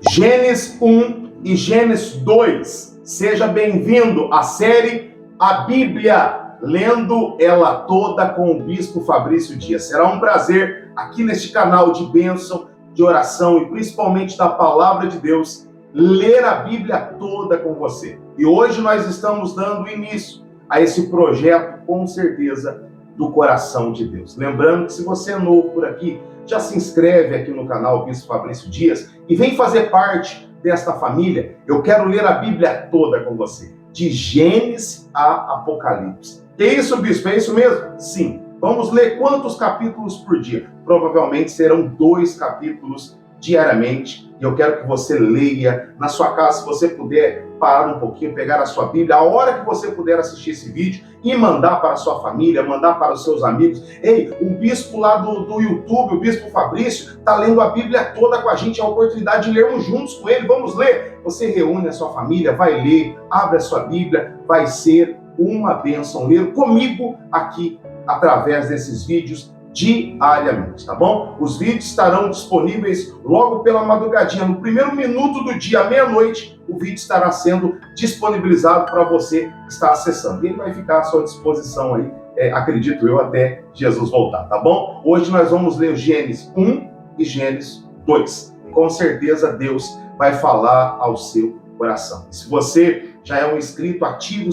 Gênesis 1 e Gênesis 2. Seja bem-vindo à série A Bíblia, lendo ela toda com o Bispo Fabrício Dias. Será um prazer aqui neste canal de bênção, de oração e principalmente da Palavra de Deus, ler a Bíblia toda com você. E hoje nós estamos dando início a esse projeto, com certeza, do coração de Deus. Lembrando que se você é novo por aqui, já se inscreve aqui no canal Bispo Fabrício Dias e vem fazer parte desta família. Eu quero ler a Bíblia toda com você, de Gênesis a Apocalipse. É isso, Bispo? É isso mesmo? Sim. Vamos ler quantos capítulos por dia? Provavelmente serão 2 capítulos diariamente. E eu quero que você leia na sua casa, se você puder parar um pouquinho, pegar a sua Bíblia, a hora que você puder assistir esse vídeo e mandar para a sua família, mandar para os seus amigos. Ei, o bispo lá do YouTube, o Bispo Fabrício, está lendo a Bíblia toda com a gente, é a oportunidade de lermos juntos com ele. Vamos ler? Você reúne a sua família, vai ler, abre a sua Bíblia, vai ser uma bênção ler comigo aqui através desses vídeos diariamente, tá bom? Os vídeos estarão disponíveis logo pela madrugadinha, no primeiro minuto do dia, à meia-noite, o vídeo estará sendo disponibilizado para você que está acessando. E ele vai ficar à sua disposição aí, acredito eu, até Jesus voltar, tá bom? Hoje nós vamos ler Gênesis 1 e Gênesis 2. Com certeza Deus vai falar ao seu coração. E se você já é um inscrito, ativa o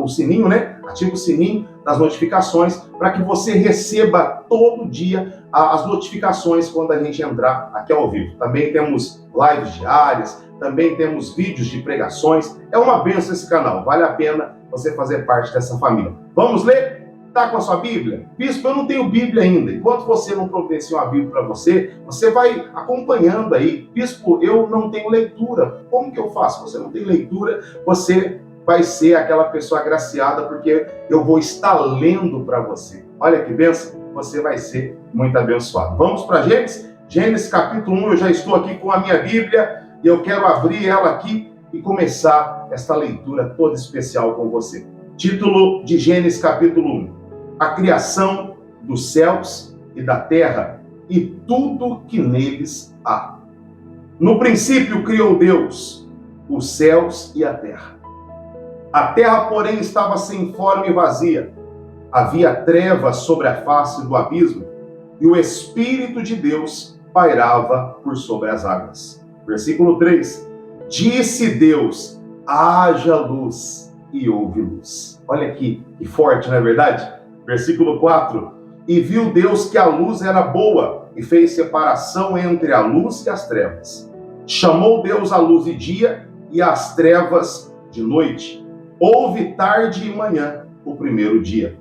sininho, né? Ativa o sininho das notificações para que você receba todo dia as notificações quando a gente entrar aqui ao vivo. Também temos lives diárias, também temos vídeos de pregações. É uma bênção esse canal, vale a pena você fazer parte dessa família. Vamos ler? Tá com a sua Bíblia? Bispo, eu não tenho Bíblia ainda. Enquanto você não providencia uma Bíblia para você, você vai acompanhando aí. Bispo, eu não tenho leitura. Como que eu faço? Você não tem leitura, você vai ser aquela pessoa agraciada, porque eu vou estar lendo para você. Olha que bênção, você vai ser muito abençoado. Vamos para Gênesis? Gênesis capítulo 1, eu já estou aqui com a minha Bíblia e eu quero abrir ela aqui e começar esta leitura toda especial com você. Título de Gênesis capítulo 1. A criação dos céus e da terra e tudo que neles há. No princípio criou Deus os céus e a terra. A terra, porém, estava sem forma e vazia. Havia trevas sobre a face do abismo e o Espírito de Deus pairava por sobre as águas. Versículo 3. Disse Deus, haja luz, e houve luz. Olha aqui, que forte, não é verdade? Versículo 4. E viu Deus que a luz era boa, e fez separação entre a luz e as trevas. Chamou Deus a luz de dia, e as trevas de noite. Houve tarde e manhã, o primeiro dia.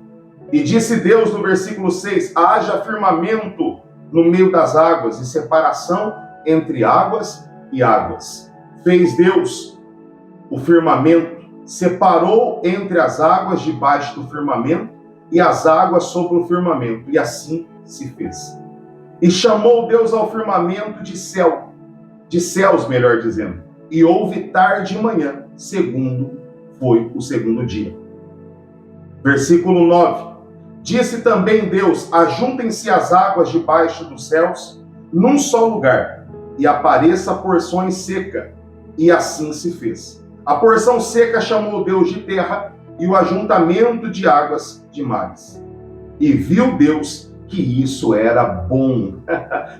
E disse Deus no versículo 6, haja firmamento no meio das águas, e separação entre águas e águas. Fez Deus o firmamento, separou entre as águas debaixo do firmamento, e as águas sobre o firmamento, e assim se fez. E chamou Deus ao firmamento de céus, melhor dizendo, e houve tarde e manhã, foi o segundo dia. Versículo 9. Disse também Deus, ajuntem-se as águas debaixo dos céus, num só lugar, e apareça a porção seca, e assim se fez. A porção seca chamou Deus de terra, e o ajuntamento de águas de mares. E viu Deus que isso era bom.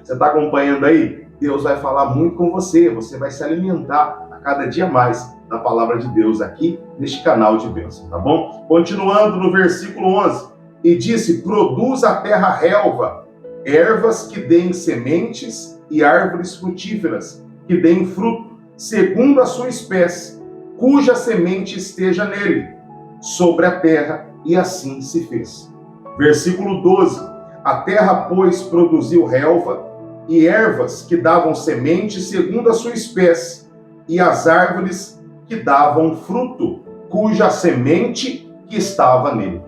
Você está acompanhando aí? Deus vai falar muito com você, você vai se alimentar a cada dia mais da palavra de Deus aqui neste canal de bênção, tá bom? Continuando no versículo 11. E disse, produz a terra relva, ervas que deem sementes e árvores frutíferas, que deem fruto, segundo a sua espécie, cuja semente esteja nele, sobre a terra, e assim se fez. Versículo 12. A terra, pois, produziu relva e ervas que davam semente segundo a sua espécie, e as árvores que davam fruto, cuja semente que estava nele,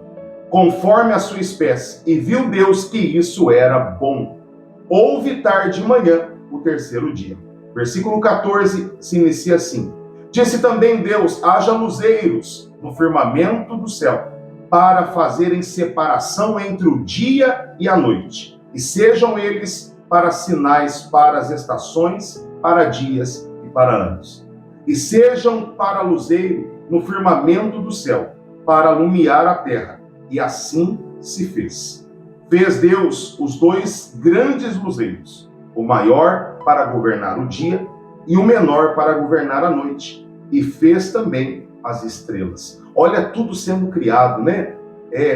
conforme a sua espécie. E viu Deus que isso era bom. Houve tarde e manhã, o terceiro dia. Versículo 14 se inicia assim. Disse também Deus, haja luzeiros no firmamento do céu, para fazerem separação entre o dia e a noite, e sejam eles para sinais para as estações, para dias e para anos. E sejam para luzeiro no firmamento do céu, para alumiar a terra. E assim se fez. Fez Deus os dois grandes luzeiros, o maior para governar o dia e o menor para governar a noite. E fez também as estrelas. Olha tudo sendo criado, né?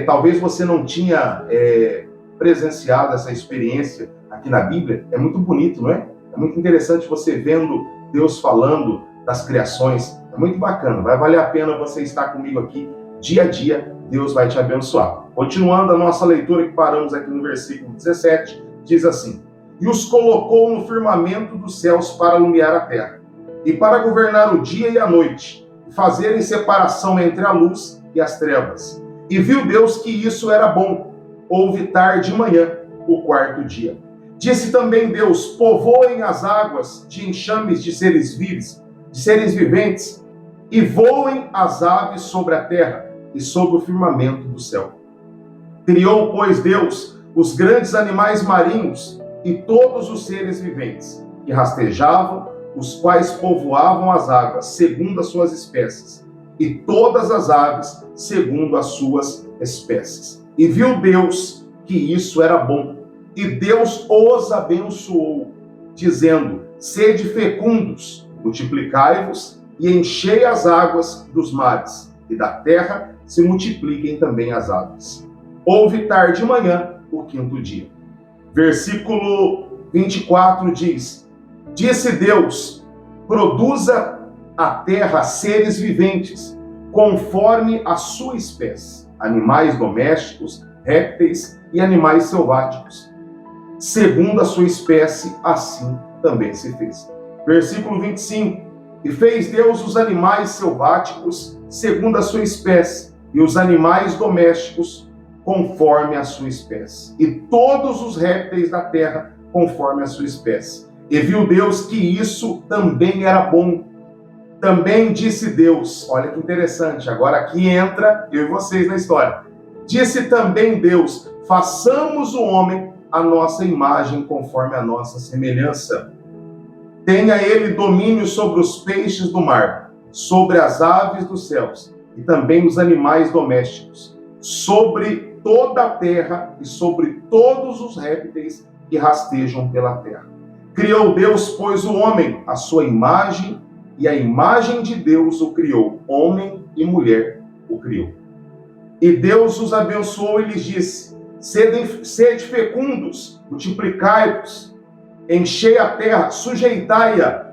Talvez você não tinha presenciado essa experiência aqui na Bíblia. É muito bonito, não é? É muito interessante você vendo Deus falando das criações. É muito bacana. Vai valer a pena você estar comigo aqui dia a dia. Deus vai te abençoar. Continuando a nossa leitura, que paramos aqui no versículo 17, diz assim: E os colocou no firmamento dos céus para alumiar a terra, e para governar o dia e a noite, e fazerem separação entre a luz e as trevas. E viu Deus que isso era bom. Houve tarde e manhã, o quarto dia. Disse também Deus: Povoem as águas de enxames de seres viventes, e voem as aves sobre a terra e sobre o firmamento do céu. Criou, pois, Deus os grandes animais marinhos e todos os seres viventes, que rastejavam, os quais povoavam as águas, segundo as suas espécies, e todas as aves, segundo as suas espécies. E viu Deus que isso era bom, e Deus os abençoou, dizendo: Sede fecundos, multiplicai-vos, e enchei as águas dos mares, e da terra se multipliquem também as aves. Houve tarde e manhã, o quinto dia. Versículo 24 diz: Disse Deus: Produza a terra seres viventes, conforme a sua espécie, animais domésticos, répteis e animais selváticos. Segundo a sua espécie, assim também se fez. Versículo 25. E fez Deus os animais selváticos segundo a sua espécie, e os animais domésticos conforme a sua espécie, e todos os répteis da terra conforme a sua espécie. E viu Deus que isso também era bom. Também disse Deus, olha que interessante, agora aqui entra eu e vocês na história. Disse também Deus: Façamos o homem à nossa imagem, conforme a nossa semelhança. Tenha ele domínio sobre os peixes do mar, sobre as aves dos céus, e também os animais domésticos, sobre toda a terra e sobre todos os répteis que rastejam pela terra. Criou Deus, pois, o homem, à sua imagem, e a imagem de Deus o criou, homem e mulher o criou. E Deus os abençoou e lhes disse: Sede fecundos, multiplicai-vos, enchei a terra, sujeitai-a,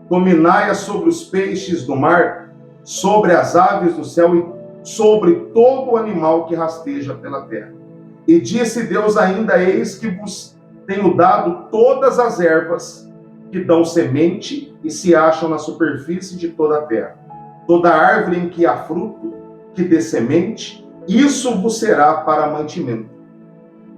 dominai-a sobre os peixes do mar, sobre as aves do céu e sobre todo o animal que rasteja pela terra. E disse Deus ainda: Eis que vos tenho dado todas as ervas que dão semente e se acham na superfície de toda a terra. Toda árvore em que há fruto, que dê semente, isso vos será para mantimento.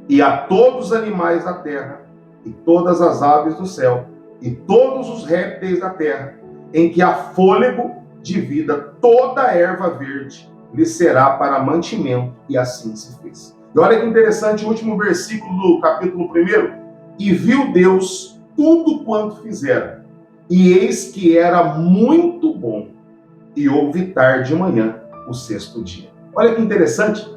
E a todos os animais da terra, e todas as aves do céu, e todos os répteis da terra, em que há fôlego de vida, toda a erva verde lhe será para mantimento, e assim se fez. E olha que interessante o último versículo do capítulo 1. E viu Deus tudo quanto fizera, e eis que era muito bom, e houve tarde e manhã, o sexto dia. Olha que interessante,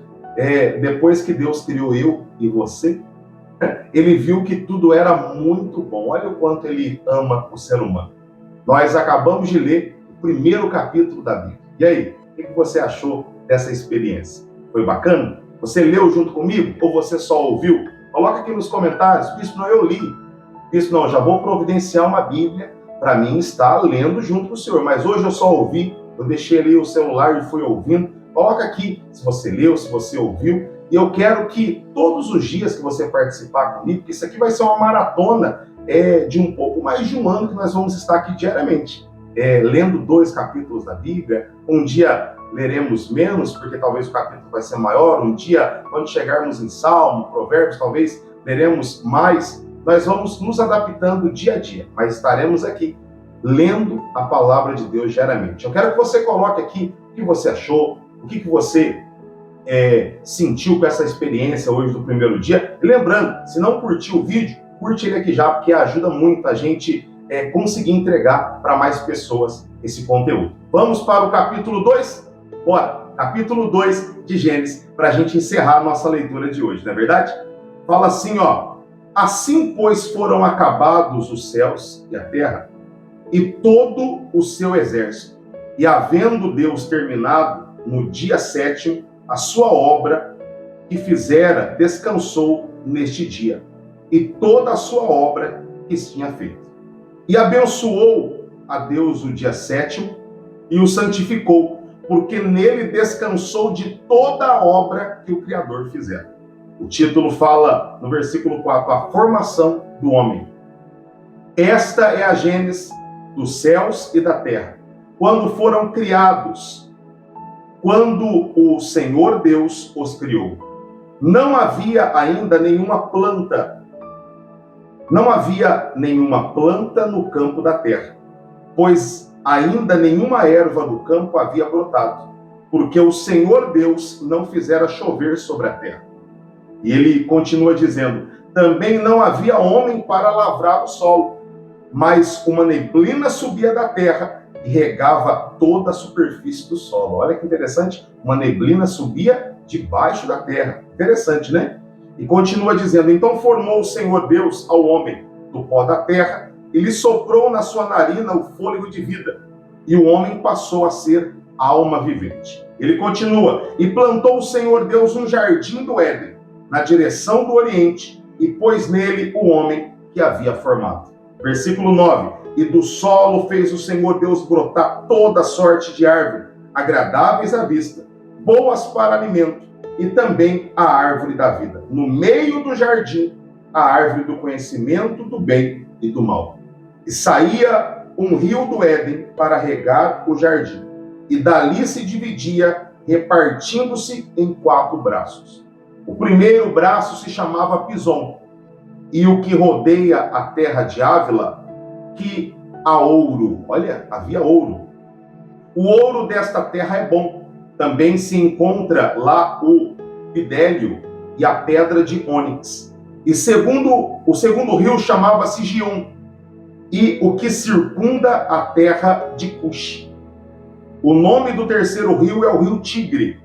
depois que Deus criou eu e você, ele viu que tudo era muito bom. Olha o quanto ele ama o ser humano. Nós acabamos de ler o primeiro capítulo da Bíblia. E aí, o que você achou dessa experiência? Foi bacana? Você leu junto comigo ou você só ouviu? Coloca aqui nos comentários: Bispo, não, eu li. Bispo, não, já vou providenciar uma Bíblia para mim estar lendo junto com o senhor. Mas hoje eu só ouvi, eu deixei ali o celular e fui ouvindo. Coloca aqui se você leu, se você ouviu. E eu quero que todos os dias que você participar comigo, porque isso aqui vai ser uma maratona de um pouco mais de um ano que nós vamos estar aqui diariamente, lendo 2 capítulos da Bíblia. Um dia leremos menos, porque talvez o capítulo vai ser maior. Um dia, quando chegarmos em Salmo, Provérbios, talvez leremos mais. Nós vamos nos adaptando dia a dia, mas estaremos aqui lendo a palavra de Deus diariamente. Eu quero que você coloque aqui o que você achou, o que você sentiu com essa experiência hoje do primeiro dia. E lembrando, se não curtiu o vídeo, curte ele aqui já, porque ajuda muito a gente conseguir entregar para mais pessoas esse conteúdo. Vamos para o capítulo 2? Bora! Capítulo 2 de Gênesis, para a gente encerrar a nossa leitura de hoje, não é verdade? Fala assim, ó: assim, pois, foram acabados os céus e a terra, e todo o seu exército. E havendo Deus terminado no dia 7º a sua obra que fizera, descansou neste dia, e toda a sua obra que tinha feito. E abençoou a Deus o dia 7º e o santificou, porque nele descansou de toda a obra que o Criador fizera. O título fala, no versículo 4, a formação do homem. Esta é a gênese dos céus e da terra, quando foram criados, quando o Senhor Deus os criou. Não havia ainda nenhuma planta no campo da terra, pois ainda nenhuma erva do campo havia brotado, porque o Senhor Deus não fizera chover sobre a terra. E ele continua dizendo: também não havia homem para lavrar o solo, mas uma neblina subia da terra e regava toda a superfície do solo. Olha que interessante, uma neblina subia debaixo da terra. Interessante, né? E continua dizendo: então formou o Senhor Deus ao homem do pó da terra, e lhe soprou na sua narina o fôlego de vida, e o homem passou a ser alma vivente. Ele continua: e plantou o Senhor Deus um jardim do Éden, na direção do Oriente, e pôs nele o homem que havia formado. Versículo 9: e do solo fez o Senhor Deus brotar toda sorte de árvore, agradáveis à vista, boas para alimento, e também a árvore da vida. No meio do jardim, a árvore do conhecimento do bem e do mal. E saía um rio do Éden para regar o jardim, e dali se dividia, repartindo-se em 4 braços. O primeiro braço se chamava Pison, e o que rodeia a terra de Ávila, que há ouro. Olha, havia ouro. O ouro desta terra é bom. Também se encontra lá o bidélio e a pedra de ônix. E o segundo rio chamava-se Gion, e o que circunda a terra de Cush. O nome do terceiro rio é o rio Tigre,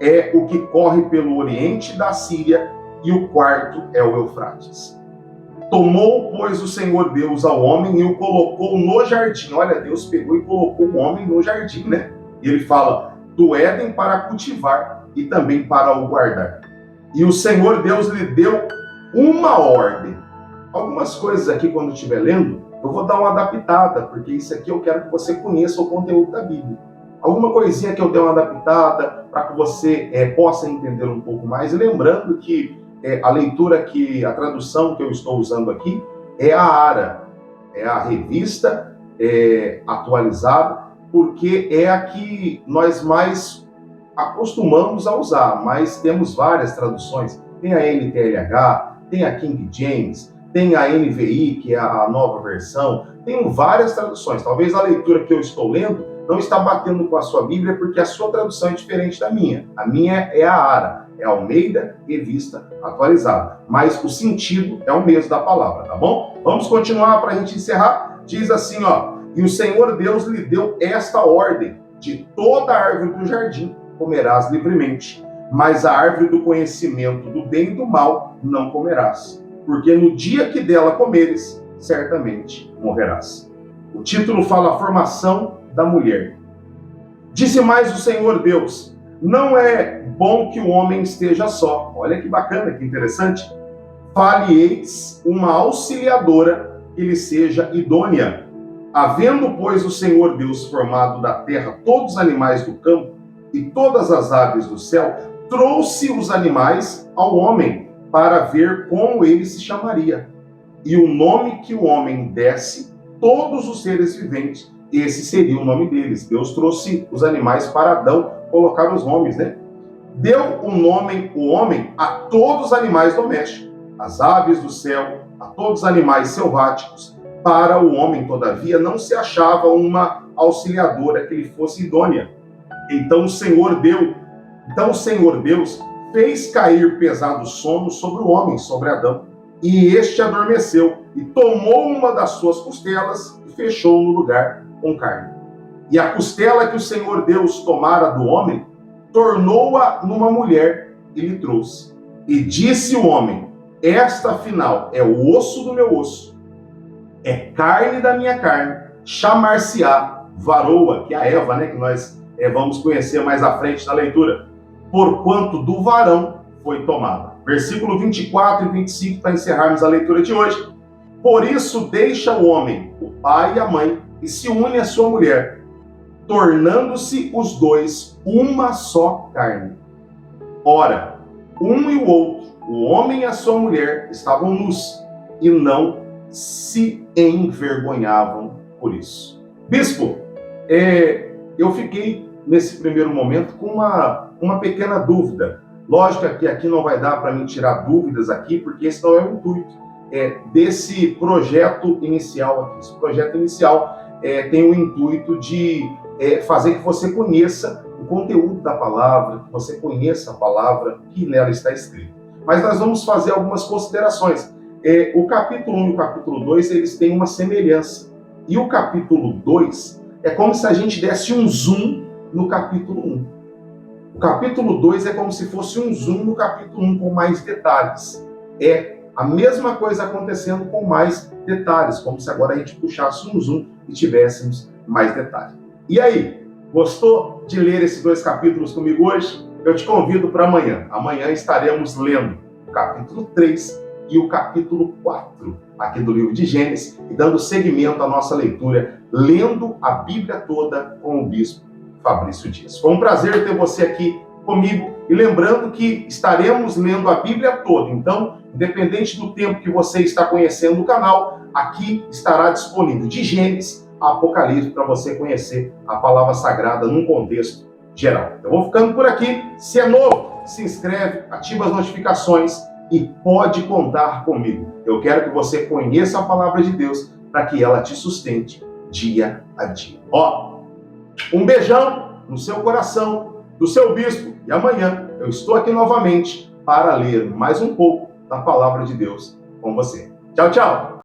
é o que corre pelo oriente da Síria, e o quarto é o Eufrates. Tomou, pois, o Senhor Deus ao homem e o colocou no jardim. Olha, Deus pegou e colocou o homem no jardim, né? E ele fala: do Éden para cultivar e também para o guardar. E o Senhor Deus lhe deu uma ordem. Algumas coisas aqui, quando estiver lendo, eu vou dar uma adaptada, porque isso aqui eu quero que você conheça o conteúdo da Bíblia. Alguma coisinha que eu dei uma adaptada para que você possa entender um pouco mais. E lembrando que a leitura, a tradução que eu estou usando aqui é a ARA, é a revista atualizada, porque é a que nós mais acostumamos a usar, mas temos várias traduções. Tem a NTLH, tem a King James, tem a NVI, que é a nova versão. Tem várias traduções. Talvez a leitura que eu estou lendo não está batendo com a sua Bíblia, porque a sua tradução é diferente da minha. A minha é a ARA, é a Almeida Revista Atualizada. Mas o sentido é o mesmo da palavra, tá bom? Vamos continuar para a gente encerrar. Diz assim, ó: e o Senhor Deus lhe deu esta ordem: de toda a árvore do jardim comerás livremente, mas a árvore do conhecimento do bem e do mal não comerás, porque no dia que dela comeres, certamente morrerás. O título fala a formação da mulher. Disse mais o Senhor Deus: não é bom que o homem esteja só. Olha que bacana, que interessante. Fale-eis uma auxiliadora que lhe seja idônea. Havendo, pois, o Senhor Deus formado da terra todos os animais do campo e todas as aves do céu, trouxe os animais ao homem para ver como ele se chamaria. E o nome que o homem desse, todos os seres viventes, esse seria o nome deles. Deus trouxe os animais para Adão colocar os nomes, né? Deu o nome, o homem, a todos os animais domésticos, as aves do céu, a todos os animais selváticos. Para o homem, todavia, não se achava uma auxiliadora que lhe fosse idônea. Então o Senhor Deus fez cair pesado sono sobre o homem, sobre Adão. e este adormeceu, e tomou uma das suas costelas e fechou no lugar com carne. E a costela que o Senhor Deus tomara do homem, tornou-a numa mulher e lhe trouxe. E disse o homem: esta, afinal, é o osso do meu osso, é carne da minha carne, chamar-se-á varoa, que é a Eva, né, que nós vamos conhecer mais à frente na leitura, porquanto do varão foi tomada. Versículo 24 e 25, para encerrarmos a leitura de hoje. Por isso deixa o homem o pai e a mãe, e se une à sua mulher, tornando-se os dois uma só carne. Ora, um e o outro, o homem e a sua mulher, estavam nus, e não se envergonhavam por isso. Bispo, eu fiquei nesse primeiro momento com uma pequena dúvida. Lógico que aqui não vai dar para mim tirar dúvidas aqui, porque esse não é o intuito desse projeto inicial aqui. Esse projeto inicial tem o intuito de fazer que você conheça o conteúdo da palavra, que você conheça a palavra que nela está escrita. Mas nós vamos fazer algumas considerações. O capítulo 1 e o capítulo 2, eles têm uma semelhança. E o capítulo 2 é como se a gente desse um zoom no capítulo 1. O capítulo 2 é como se fosse um zoom no capítulo 1 com mais detalhes. É a mesma coisa acontecendo com mais detalhes, como se agora a gente puxasse um zoom e tivéssemos mais detalhes. E aí, gostou de ler esses 2 capítulos comigo hoje? Eu te convido para amanhã. Amanhã estaremos lendo o capítulo 3 e o capítulo 4 aqui do livro de Gênesis e dando seguimento à nossa leitura, lendo a Bíblia toda com o bispo Fabrício Dias. Foi um prazer ter você aqui comigo e lembrando que estaremos lendo a Bíblia toda. Então, independente do tempo que você está conhecendo o canal, aqui estará disponível de Gênesis a Apocalipse para você conhecer a palavra sagrada num contexto geral. Eu vou ficando por aqui. Se é novo, se inscreve, ativa as notificações e pode contar comigo. Eu quero que você conheça a palavra de Deus para que ela te sustente dia a dia. Um beijão no seu coração, do seu bispo. E amanhã eu estou aqui novamente para ler mais um pouco da palavra de Deus com você. Tchau, tchau!